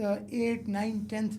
8, 9, 10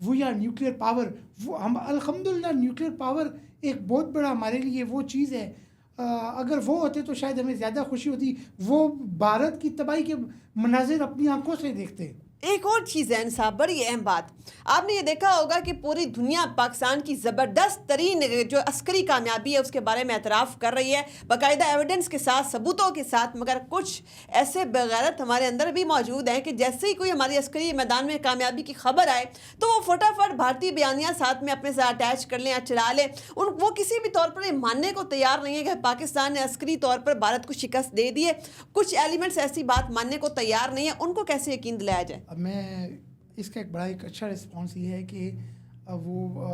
we are nuclear power. وہ ہم الحمدللہ نیوکلیئر پاور ایک بہت بڑا ہمارے لیے وہ چیز ہے. اگر وہ ہوتے تو شاید ہمیں زیادہ خوشی ہوتی. وہ بھارت کی تباہی کے مناظر اپنی آنکھوں سے دیکھتے. ایک اور چیز ہے صاحب، بڑی اہم بات، آپ نے یہ دیکھا ہوگا کہ پوری دنیا پاکستان کی زبردست ترین جو عسکری کامیابی ہے اس کے بارے میں اعتراف کر رہی ہے، باقاعدہ ایویڈنس کے ساتھ، ثبوتوں کے ساتھ. مگر کچھ ایسے بغیرت ہمارے اندر بھی موجود ہیں کہ جیسے ہی کوئی ہماری عسکری میدان میں کامیابی کی خبر آئے تو وہ فٹافٹ بھارتی بیانیہ ساتھ میں اپنے ساتھ اٹیچ کر لیں یا چلا لیں. وہ کسی بھی طور پر یہ ماننے کو تیار نہیں ہے کہ پاکستان نے عسکری طور پر بھارت کو شکست دے دی ہے. کچھ ایلیمنٹس ایسی بات ماننے کو تیار نہیں ہے، ان کو کیسے یقین دلایا جائے؟ اب میں اس کا ایک بڑا ایک اچھا رسپانس یہ ہے کہ وہ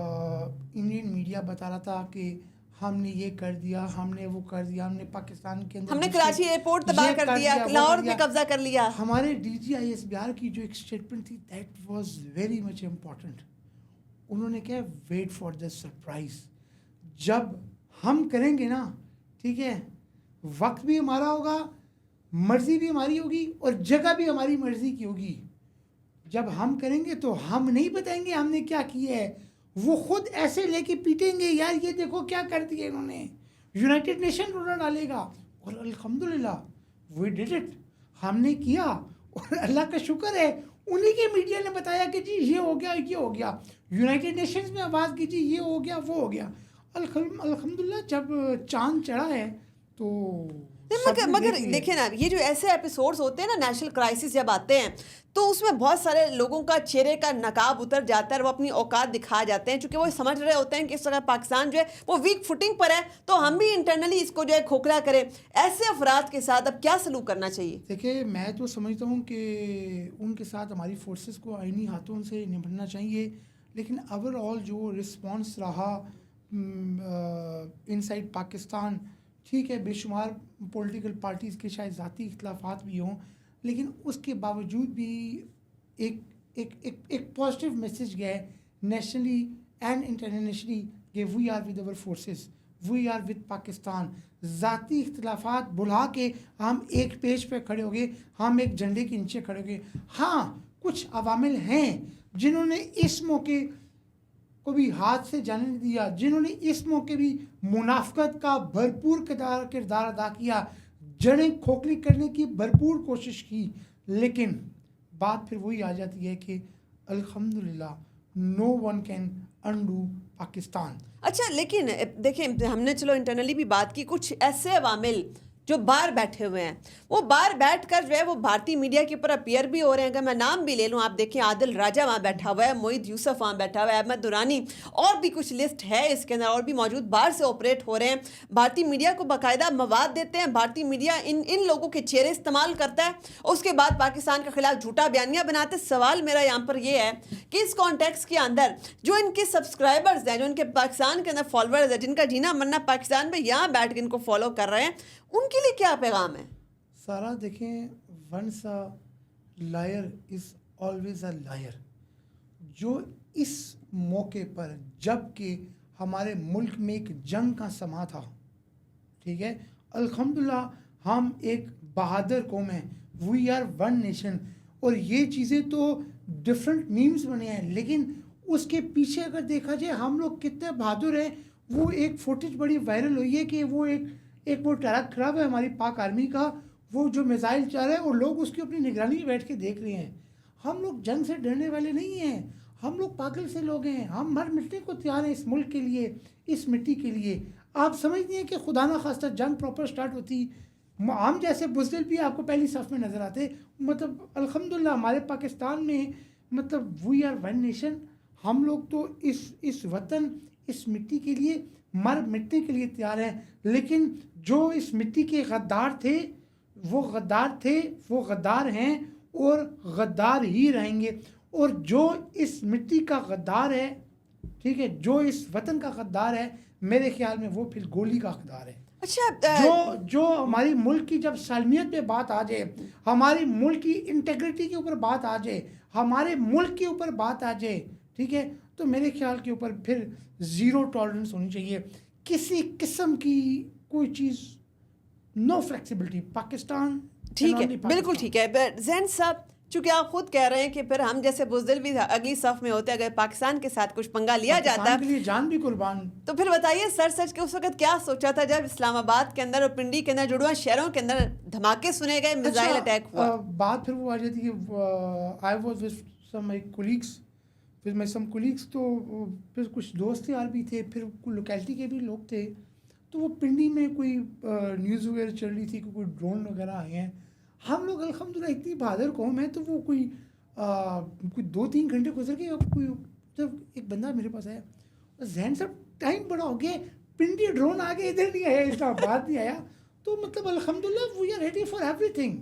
انڈین میڈیا بتا رہا تھا کہ ہم نے یہ کر دیا، ہم نے وہ کر دیا، ہم نے پاکستان کے اندر ہم نے کراچی ایئرپورٹ تباہ کر دیا، لاہور پہ قبضہ کر لیا. ہمارے ڈی جی آئی ایس بہار کی جو ایک اسٹیٹمنٹ تھی that was very much important. انہوں نے کہا ویٹ فار دا سرپرائز. جب ہم کریں گے نا، ٹھیک ہے، وقت بھی ہمارا ہوگا، مرضی بھی ہماری ہوگی اور جگہ بھی ہماری مرضی کی ہوگی. جب ہم کریں گے تو ہم نہیں بتائیں گے ہم نے کیا کیا ہے، وہ خود ایسے لے کے پیٹیں گے، یار یہ دیکھو کیا کر دیا انہوں نے. یونائٹڈ نیشن رونا ڈالے گا. اور الحمدللہ وی ڈڈ اٹ، ہم نے کیا. اور اللہ کا شکر ہے انہی کے میڈیا نے بتایا کہ جی یہ ہو گیا، یہ ہو گیا. یونائٹڈ نیشنز میں آواز کی جی یہ ہو گیا، وہ ہو گیا. الحمدللہ جب چاند چڑھا ہے تو مگر دیکھیں نا، یہ جو ایسے ایپیسوڈز ہوتے ہیں نا، نیشنل کرائسس جب آتے ہیں تو اس میں بہت سارے لوگوں کا چہرے کا نقاب اتر جاتا ہے اور وہ اپنی اوقات دکھا جاتے ہیں، چونکہ وہ سمجھ رہے ہوتے ہیں کہ اس طرح پاکستان جو ہے وہ ویک فوٹنگ پر ہے تو ہم بھی انٹرنلی اس کو جو ہے کھوکھلا کریں. ایسے افراد کے ساتھ اب کیا سلوک کرنا چاہیے؟ دیکھیں میں تو سمجھتا ہوں کہ ان کے ساتھ ہماری فورسز کو آئینی ہاتھوں سے نمٹنا چاہیے. لیکن اوور آل جو رسپانس رہا ان سائڈ پاکستان، ٹھیک ہے، بے شمار پولیٹیکل پارٹیز کے شاید ذاتی اختلافات بھی ہوں، لیکن اس کے باوجود بھی ایک پازیٹیو میسج گیا ہے نیشنلی اینڈ انٹرنیشنلی کہ we are with our forces, we are with Pakistan. ذاتی اختلافات بھلا کے ہم ایک پیج پہ کھڑے ہو گئے، ہم ایک جھنڈے کے نیچے کھڑے ہو گئے. ہاں کچھ عوامل ہیں جنہوں نے اس موقع کو بھی ہاتھ سے جانے نہیں دیا، جنہوں نے اس موقع بھی منافقت کا بھرپور کردار ادا کیا، جڑیں کھوکھلی کرنے کی بھرپور کوشش کی. لیکن بات پھر وہی آ جاتی ہے کہ الحمدللہ نو ون کین انڈو پاکستان. اچھا لیکن دیکھیں ہم نے چلو انٹرنلی بھی بات کی، کچھ ایسے عوامل جو باہر بیٹھے ہوئے ہیں، وہ باہر بیٹھ کر جو ہے وہ بھارتی میڈیا کے اوپر اپیئر بھی ہو رہے ہیں. اگر میں نام بھی لے لوں، آپ دیکھیں عادل راجہ وہاں بیٹھا ہوا ہے، معید یوسف وہاں بیٹھا ہوا ہے، احمد دورانی، اور بھی کچھ لسٹ ہے اس کے اندر، اور بھی موجود باہر سے آپریٹ ہو رہے ہیں. بھارتی میڈیا کو باقاعدہ مواد دیتے ہیں، بھارتی میڈیا ان لوگوں کے چہرے استعمال کرتا ہے، اس کے بعد پاکستان کے خلاف جھوٹا بیانیہ بناتے. سوال میرا یہاں پر یہ ہے کہ اس کانٹیکس کے اندر جو ان کے سبسکرائبرز ہیں، جو ان کے پاکستان کے اندر فالوورز ہیں، جن کا جینا مرنا پاکستان میں یہاں بیٹھ کے ان کو فالو کر رہے ہیں، ان کے لیے کیا پیغام ہے؟ سارا دیکھیں، once a liar is always a liar. جو اس موقع پر جب کہ ہمارے ملک میں ایک جنگ کا سما تھا، ٹھیک ہے، الحمدللہ ہم ایک بہادر قوم ہیں، وی آر ون نیشن. اور یہ چیزیں تو ڈفرینٹ میمز بنے ہیں، لیکن اس کے پیچھے اگر دیکھا جائے ہم لوگ کتنے بہادر ہیں. وہ ایک فوٹیج بڑی وائرل ہوئی ہے کہ وہ ایک وہ ٹرک خراب ہے ہماری پاک آرمی کا، وہ جو میزائل چل رہا ہے اور لوگ اس کی اپنی نگرانی میں بیٹھ کے دیکھ رہے ہیں. ہم لوگ جنگ سے ڈرنے والے نہیں ہیں، ہم لوگ پاگل سے لوگ ہیں، ہم مر مٹنے کو تیار ہیں اس ملک کے لیے، اس مٹی کے لیے. آپ سمجھتے ہیں کہ خدا نہ خواستہ جنگ پراپر سٹارٹ ہوتی، ہم جیسے بزدل بھی آپ کو پہلی صف میں نظر آتے. مطلب الحمدللہ ہمارے پاکستان میں مطلب وی آر ون نیشن. ہم لوگ تو اس وطن، اس مٹی کے لیے مر مٹنے کے لیے تیار ہیں. لیکن جو اس مٹی کے غدار تھے وہ غدار ہیں اور غدار ہی رہیں گے. اور جو اس مٹی کا غدار ہے، ٹھیک ہے، جو اس وطن کا غدار ہے، میرے خیال میں وہ پھر گولی کا غدار ہے. اچھا جو ہماری ملک کی جب سالمیت پہ بات آ جائے، ہماری ملک کی انٹیگریٹی کے اوپر بات آ جائے، ہمارے ملک کے اوپر بات آ جائے، ٹھیک ہے، تو میرے خیال کے اوپر پھر زیرو ٹالرنس ہونی چاہیے. کسی قسم کی کوئی چیز، نو فلیکسیبلٹی. پاکستان ٹھیک ہے، بالکل ٹھیک ہے. زین صاحب چونکہ آپ خود کہہ رہے ہیں کہ پھر ہم جیسے بزدل بھی اگلی صف میں ہوتے اگر پاکستان کے ساتھ کچھ پنگا لیا جاتا پاکستان کے لیے جان بھی قربان. تو پھر بتائیے سر سچ کہ اس وقت کیا سوچا تھا جب اسلام آباد کے اندر اور پنڈی کے اندر جڑواں شہروں کے اندر دھماکے سنے گئے, میزائل اٹیک ہوا. بات پھر وہ آ جاتی ہے I was with some my colleagues تو پھر کچھ دوست تھے اور بھی تھے, پھر لوکیلٹی کے بھی لوگ تھے. تو وہ پنڈی میں کوئی نیوز وغیرہ چل رہی تھی کہ کوئی ڈرون وغیرہ آئے ہیں. ہم لوگ الحمدللہ اتنی بہادر قوم ہے, تو وہ کوئی 2-3 گھنٹے گزر گئے. کوئی جب ایک بندہ میرے پاس آیا, ذہن صاحب ٹائم بڑا ہو گیا, پنڈی ڈرون آ گیا, ادھر نہیں آیا, اسلام آباد نہیں آیا. تو مطلب الحمدللہ we are ready for everything.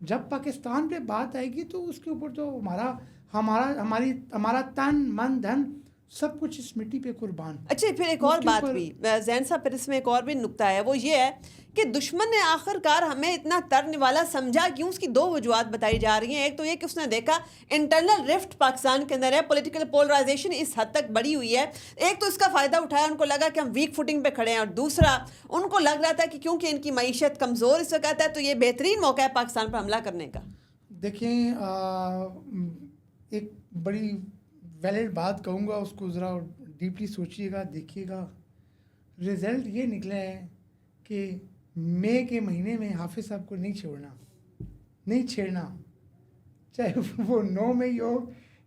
جب پاکستان پہ بات آئے گی تو اس کے اوپر تو ہمارا تن من دھن سب کچھ اس مٹی پہ قربان. اچھا پھر ایک اور بات بھی زین صاحب, پھر اس میں ایک اور بھی نکتہ ہے, وہ یہ ہے کہ دشمن نے آخر کار ہمیں اتنا ترنے والا سمجھا کیوں. اس کی 2 وجوہات بتائی جا رہی ہیں. ایک تو یہ کہ اس نے دیکھا انٹرنل رفٹ پاکستان کے اندر ہے, پولیٹیکل پولرائزیشن اس حد تک بڑی ہوئی ہے, ایک تو اس کا فائدہ اٹھایا, ان کو لگا کہ ہم ویک فوٹنگ پہ کھڑے ہیں, اور دوسرا ان کو لگ رہا تھا کہ کیونکہ ان کی معیشت کمزور اس وقت ہے تو یہ بہترین موقع ہے پاکستان پر حملہ کرنے کا. دیکھیں ایک بڑی ویلڈ بات کہوں گا, اس کو ذرا ڈیپلی سوچیے گا, دیکھیے گا. رزلٹ یہ نکلا ہے کہ مئی کے مہینے میں حافظ صاحب کو نہیں چھیڑنا, چاہے وہ 9 مئی ہو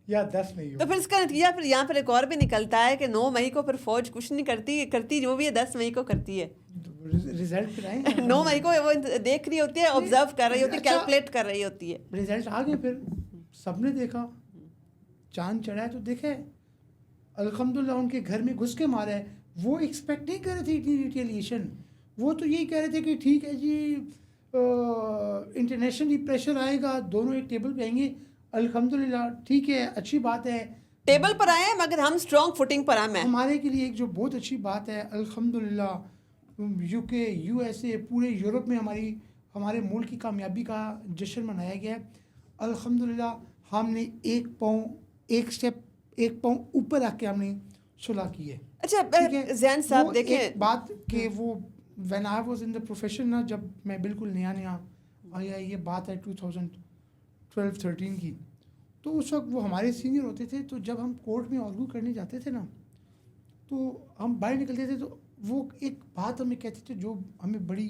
یا 10 مئی ہو. تو پھر اس کا نتیجہ پھر یہاں پر ایک اور بھی نکلتا ہے کہ 9 مئی کو پھر فوج کچھ نہیں کرتی جو بھی ہے 10 مئی کو کرتی ہے. رزلٹ پھر آئے 9 مئی کو وہ دیکھ رہی ہوتی ہے, آبزرو کر رہی ہوتی ہے, کیلکولیٹ کر رہی ہوتی ہے. رزلٹ آ گئے, پھر سب نے دیکھا, چاند چڑھا ہے تو دیکھے الحمدللہ ان کے گھر میں گھس کے مارا ہے. وہ ایکسپیکٹ نہیں کر رہے تھے اتنی ریٹیلیشن, وہ تو یہی کہہ رہے تھے کہ ٹھیک ہے جی انٹرنیشنلی پریشر آئے گا, دونوں ایک ٹیبل پہ آئیں گے. الحمدللہ ٹھیک ہے, اچھی بات ہے, ٹیبل پر آئے ہیں مگر ہم اسٹرانگ فوٹنگ پر ہیں. ہمارے کے لیے ایک جو بہت اچھی بات ہے الحمدللہ, UK USA پورے یورپ میں ہمارے ملک کی کامیابی کا جشن منایا گیا ہے. الحمدللہ ہم نے ایک پاؤں اوپر آ کے ہم نے صلح کی ہے. اچھا زین صاحب دیکھیں بات کہ وہ when I was in the profession نا, جب میں بالکل نیا آیا, یہ بات ہے 2012-13 کی, تو اس وقت وہ ہمارے سینئر ہوتے تھے. تو جب ہم کورٹ میں آرگو کرنے جاتے تھے نا, تو ہم باہر نکلتے تھے تو وہ ایک بات ہمیں کہتے تھے جو ہمیں بڑی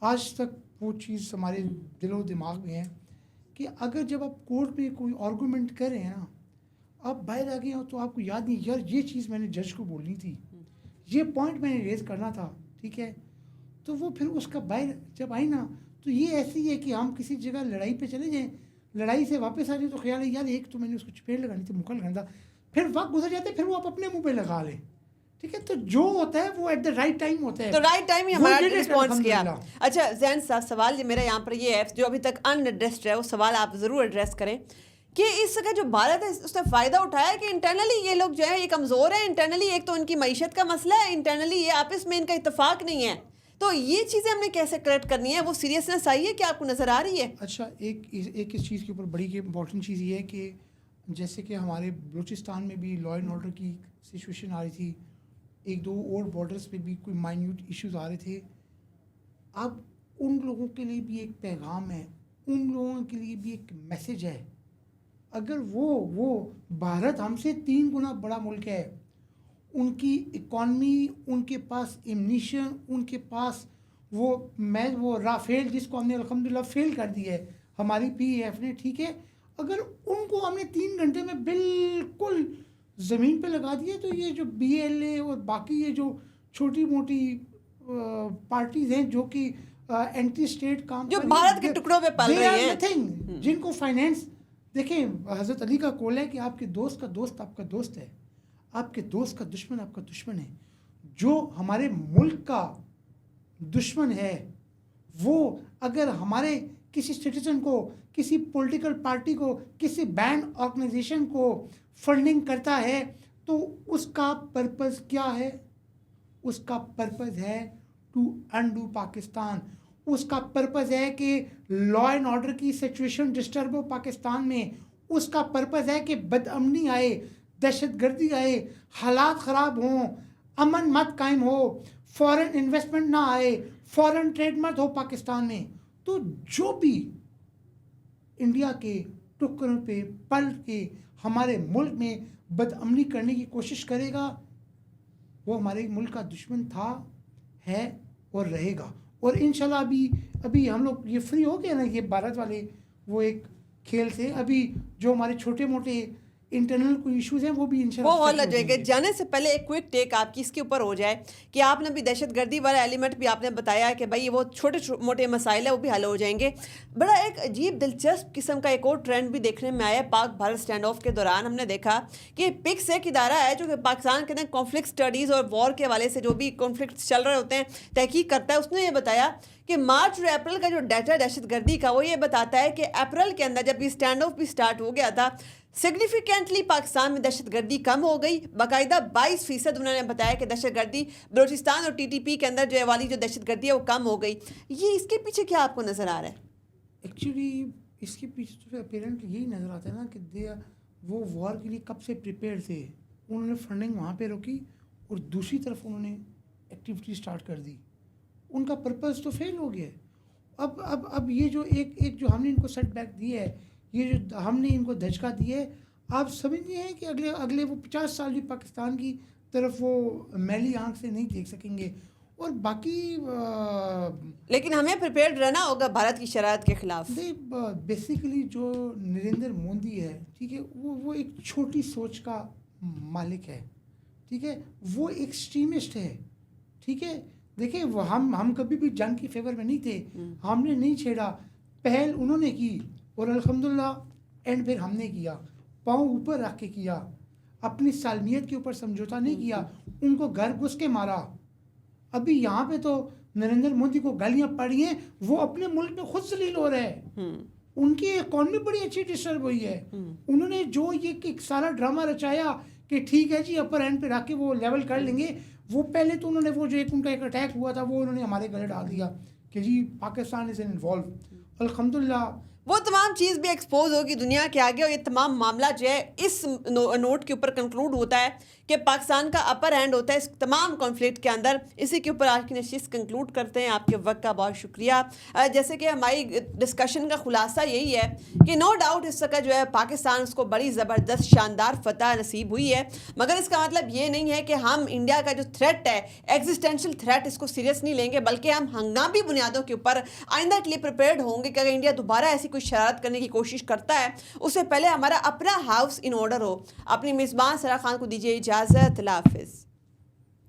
آج تک وہ چیز ہمارے دل و دماغ میں ہے کہ اگر جب آپ کورٹ میں کوئی آرگومنٹ کر رہے ہیں نا, آپ باہر آ گئے ہو تو آپ کو یاد نہیں یار یہ چیز میں نے جج کو بولنی تھی, یہ پوائنٹ میں نے ریز کرنا تھا, ٹھیک ہے. تو وہ پھر اس کا باہر جب آئی نا, تو یہ ایسی ہے کہ ہم کسی جگہ لڑائی پہ چلے جائیں, لڑائی سے واپس آ جائیں تو خیال ہے یار ایک تو میں نے اس کو چپیڑ لگانی تھی, مکہ لگانا تھا, پھر وقت گزر جاتے پھر وہ آپ اپنے منہ پہ لگا لیں, ٹھیک ہے. تو جو ہوتا ہے وہ ایٹ دا رائٹ ٹائم ہوتا ہے, تو رائٹ ٹائم ہی ہمارا رسپانس کیا. اچھا زین صاحب سوال میرا یہاں پر یہ ہے جو ابھی تک ان ایڈریسڈ ہے, وہ سوال آپ ضرور ایڈریس کریں کہ اس کا جو بھارت ہے اس نے فائدہ اٹھایا کہ انٹرنلی یہ لوگ جو ہے یہ کمزور ہیں, انٹرنلی ایک تو ان کی معیشت کا مسئلہ ہے, انٹرنلی یہ آپس میں ان کا اتفاق نہیں ہے, تو یہ چیزیں ہم نے کیسے کریکٹ کرنی ہے, وہ سیریسنس آئی ہے کہ آپ کو نظر آ رہی ہے؟ اچھا ایک اس چیز کے اوپر بڑی امپورٹنٹ چیز یہ ہے کہ جیسے کہ ہمارے بلوچستان میں بھی لا اینڈ آرڈر کی سچویشن آ رہی تھی, 1-2 اور بارڈرس پہ بھی کوئی مائنیوٹ ایشوز آ رہے تھے. اب ان لوگوں کے لیے بھی ایک پیغام ہے, ان لوگوں کے لیے بھی ایک میسج ہے. اگر وہ بھارت ہم سے 3 گنا بڑا ملک ہے, ان کی اکانومی, ان کے پاس ایمنیشن, ان کے پاس وہ رافیل جس کو ہم نے الحمدللہ فیل کر دی ہے ہماری PAF نے, ٹھیک ہے. اگر ان کو ہم نے 3 گھنٹے میں بالکل زمین پہ لگا دیا تو یہ جو BLA اور باقی یہ جو چھوٹی موٹی پارٹیز ہیں جو کہ اینٹی اسٹیٹ کام جو بھارت کے ٹکڑوں پہ پل رہی ہیں, جن کو فائنینس, دیکھیں حضرت علی کا قول ہے کہ آپ کے دوست کا دوست آپ کا دوست ہے, آپ کے دوست کا دشمن آپ کا دشمن ہے. جو ہمارے ملک کا دشمن ہے وہ اگر ہمارے کسی سٹیزن کو, کسی پولیٹیکل پارٹی کو, کسی بینڈ آرگنائزیشن کو فنڈنگ کرتا ہے تو اس کا پرپز کیا ہے؟ اس کا پرپز ہے ٹو انڈو پاکستان. اس کا پرپز ہے کہ لا اینڈ آرڈر کی سچویشن ڈسٹرب ہو پاکستان میں. اس کا پرپز ہے کہ بد امنی آئے, دہشت گردی آئے, حالات خراب ہوں, امن مت قائم ہو, فورن انویسٹمنٹ نہ آئے, فورن ٹریڈ مت ہو پاکستان میں. تو جو بھی انڈیا کے ٹکروں پہ پلٹ کے ہمارے ملک میں بدامنی کرنے کی کوشش کرے گا وہ ہمارے ملک کا دشمن تھا ہے اور رہے گا. اور انشاءاللہ ابھی ہم لوگ یہ فری ہو گئے نا یہ بھارت والے وہ ایک کھیل سے. ابھی جو ہمارے چھوٹے موٹے انٹرنل کوئی ایشوز ہیں وہ بھی انشاءاللہ وہ حل ہو جائے گا. جانے سے پہلے ایک کوئک ٹیک آپ کی اس کے اوپر ہو جائے کہ آپ نے بھی دہشت گردی والا ایلیمنٹ بھی آپ نے بتایا کہ بھائی وہ چھوٹے موٹے مسائل ہیں وہ بھی حل ہو جائیں گے. بڑا ایک عجیب دلچسپ قسم کا ایک اور ٹرینڈ بھی دیکھنے میں آیا پاک بھارت اسٹینڈ آف کے دوران. ہم نے دیکھا کہ پکس ایک ادارہ ہے جو کہ پاکستان کے اندر کانفلکٹ اسٹڈیز اور وار کے حوالے سے جو بھی کانفلکٹ چل رہے ہوتے ہیں تحقیق کرتا ہے. اس نے یہ بتایا کہ مارچ اور اپریل کا جو ڈیٹا دہشت گردی کا وہ یہ بتاتا ہے کہ اپریل کے اندر جب یہ اسٹینڈ آف بھی اسٹارٹ ہو گیا تھا سگنیفیکنٹلی پاکستان میں دہشت گردی کم ہو گئی. باقاعدہ 22% انہوں نے بتایا کہ دہشت گردی بلوچستان اور TTP کے اندر جو والی جو دہشت گردی ہے وہ کم ہو گئی. یہ اس کے پیچھے کیا آپ کو نظر آ رہا ہے؟ ایکچولی اس کے پیچھے تو اپیرنٹ یہی نظر آتا ہے نا کہ وہ وار کے لیے کب سے پریپیئر تھے. انہوں نے فنڈنگ وہاں پہ روکی اور دوسری طرف انہوں نے ایکٹیویٹی اسٹارٹ کر دی. ان کا پرپز تو فیل ہو گیا. اب یہ جو ایک جو ہم نے ان کو سیٹ بیک دیا ہے یہ جو ہم نے ان کو دھچکا دیا ہے آپ سمجھتے ہیں کہ اگلے وہ 50 سال بھی پاکستان کی طرف وہ میلی آنکھ سے نہیں دیکھ سکیں گے. اور باقی لیکن ہمیں پریپیئرڈ رہنا ہوگا بھارت کی شرائط کے خلاف. بیسیکلی جو نریندر مودی ہے ٹھیک ہے وہ ایک چھوٹی سوچ کا مالک ہے. ٹھیک ہے وہ ایکسٹریمسٹ ہے. ٹھیک ہے دیکھیں وہ ہم کبھی بھی جنگ کی فیور میں نہیں تھے. ہم نے نہیں چھیڑا. پہل انہوں نے کی اور الحمدللہ اینڈ پھر ہم نے کیا. پاؤں اوپر رکھ کے کیا. اپنی سالمیت کے اوپر سمجھوتا نہیں کیا. ان کو گھر گھس کے مارا. ابھی یہاں پہ تو نریندر مودی کو گالیاں پڑی ہیں وہ اپنے ملک میں خود ذلیل ہو رہے ہیں. ان کی اکانومی بڑی اچھی ڈسٹرب ہوئی ہے. انہوں نے جو یہ ایک سارا ڈرامہ رچایا کہ ٹھیک ہے جی اپر اینڈ پہ رکھ کے وہ لیول کر لیں گے. وہ پہلے تو انہوں نے وہ جو ایک ان کا ایک اٹیک ہوا تھا وہ انہوں نے ہمارے گلے ڈال دیا کہ جی پاکستان از انوالو. الحمدللہ وہ تمام چیز بھی ایکسپوز ہوگی دنیا کے آگے. اور یہ تمام معاملہ جو ہے اس نوٹ کے اوپر کنکلوڈ ہوتا ہے کہ پاکستان کا اپر ہینڈ ہوتا ہے اس تمام کانفلکٹ کے اندر. اسی کے اوپر آج کی نشست کنکلوڈ کرتے ہیں. آپ کے وقت کا بہت شکریہ. جیسے کہ ہماری ڈسکشن کا خلاصہ یہی ہے کہ نو ڈاؤٹ اس کا جو ہے پاکستان اس کو بڑی زبردست شاندار فتح نصیب ہوئی ہے. مگر اس کا مطلب یہ نہیں ہے کہ ہم انڈیا کا جو تھریٹ ہے ایگزسٹینشل تھریٹ اس کو سیریس نہیں لیں گے بلکہ ہم ہنگامی بنیادوں کے اوپر آئندہ کے لیے پریپیئرڈ ہوں گے کہ اگر انڈیا دوبارہ ایسی کوئی شرارت کرنے کی کوشش کرتا ہے اس سے پہلے ہمارا اپنا ہاؤس ان آرڈر ہو. اپنی میزبان سرا خان کو دیجیے اجازت. اللہ حافظ.